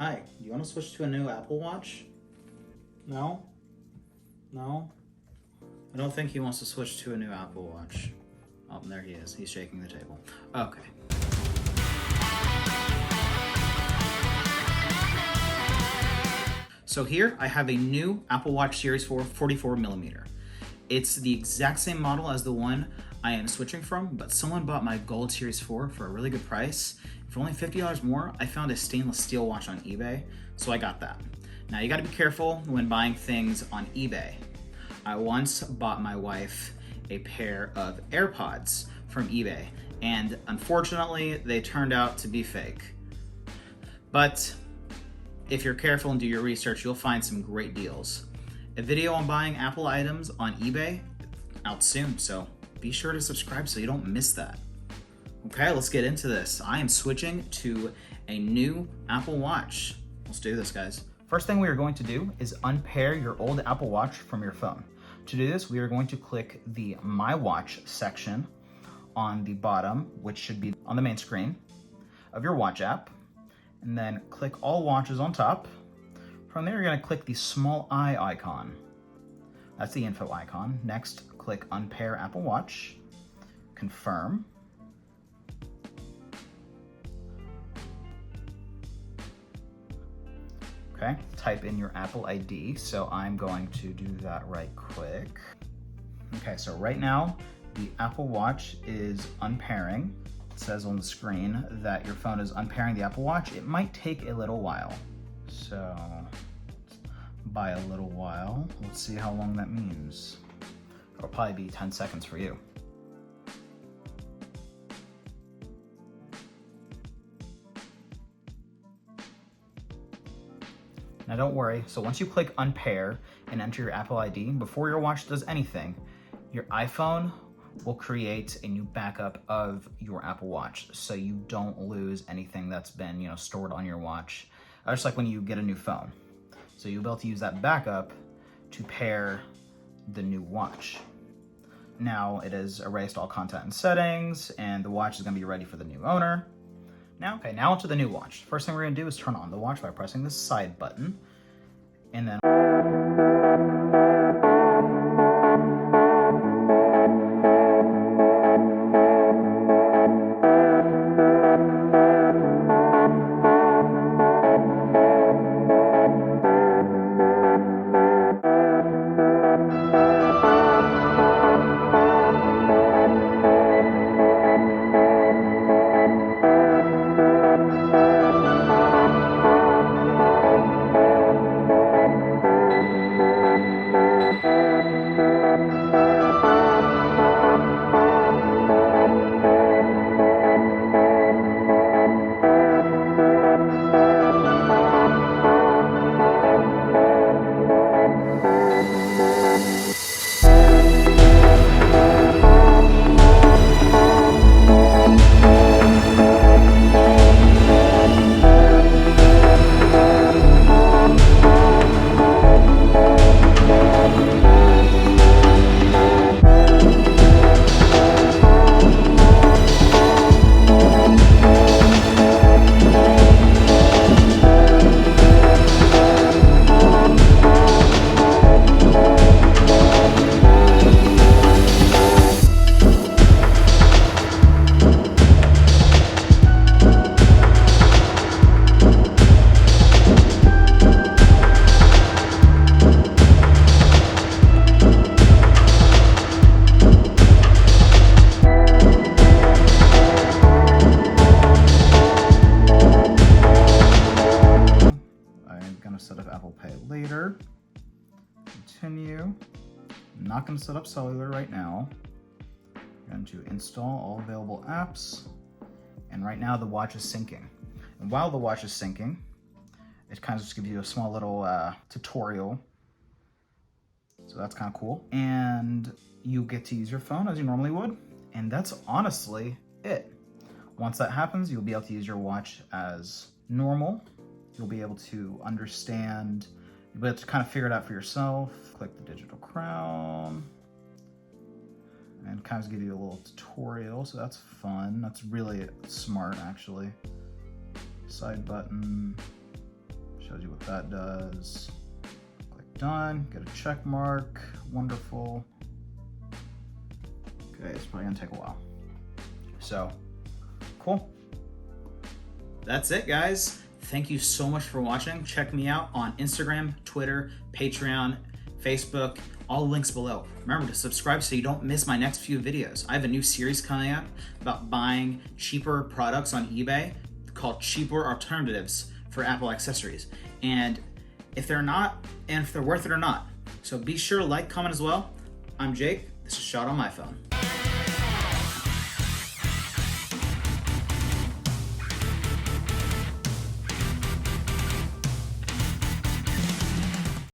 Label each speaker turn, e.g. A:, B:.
A: Hi, do you want to switch to a new Apple Watch? No? No? I don't think he wants to switch to a new Apple Watch. Oh, there he is. He's shaking the table. Okay. So here I have a new Apple Watch Series 4 44mm. It's the exact same model as the one I am switching from, but someone bought my Gold Series 4 for a really good price. For only $50 more, I found a stainless steel watch on eBay, so I got that. Now you gotta be careful when buying things on eBay. I once bought my wife a pair of AirPods from eBay, and unfortunately, they turned out to be fake. But if you're careful and do your research, you'll find some great deals. A video on buying Apple items on eBay out soon, so be sure to subscribe so you don't miss that. Okay, let's get into this. I am switching to a new Apple Watch. Let's do this, guys. First thing we are going to do is unpair your old Apple Watch from your phone. To do this, we are going to click the My Watch section on the bottom, which should be on the main screen of your watch app, and then click All Watches on top. From there, you're gonna click the small eye icon. That's the info icon. Next, click Unpair Apple Watch, confirm. Okay, type in your Apple ID. So I'm going to do that right quick. Okay, so right now, the Apple Watch is unpairing. It says on the screen that your phone is unpairing the Apple Watch. It might take a little while. So by a little while, let's see how long that means. It'll probably be 10 seconds for you. Now don't worry, so once you click unpair and enter your Apple ID, before your watch does anything, your iPhone will create a new backup of your Apple Watch so you don't lose anything that's been stored on your watch, just like when you get a new phone. So you'll be able to use that backup to pair the new watch. Now it has erased all content and settings, and the watch is gonna be ready for the new owner. Now onto the new watch. First thing we're gonna do is turn on the watch by pressing the side button, and then set up Apple Pay later. Continue. I'm not going to set up cellular right now. I'm going to install all available apps. And right now the watch is syncing. And while the watch is syncing, it kind of just gives you a small little tutorial. So that's kind of cool. And you get to use your phone as you normally would. And that's honestly it. Once that happens, you'll be able to use your watch as normal. You'll be able to understand, you'll be able to kind of figure it out for yourself. Click the digital crown and kind of give you a little tutorial. So that's fun. That's really smart, actually. Side button. Shows you what that does. Click done, get a check mark, wonderful. Okay, it's probably gonna take a while. So, cool. That's it, guys. Thank you so much for watching. Check me out on Instagram, Twitter, Patreon, Facebook, all links below. Remember to subscribe so you don't miss my next few videos. I have a new series coming up about buying cheaper products on eBay called Cheaper Alternatives for Apple accessories. And if they're worth it or not. So be sure to like, comment as well. I'm Jake. This is Shot on My Phone.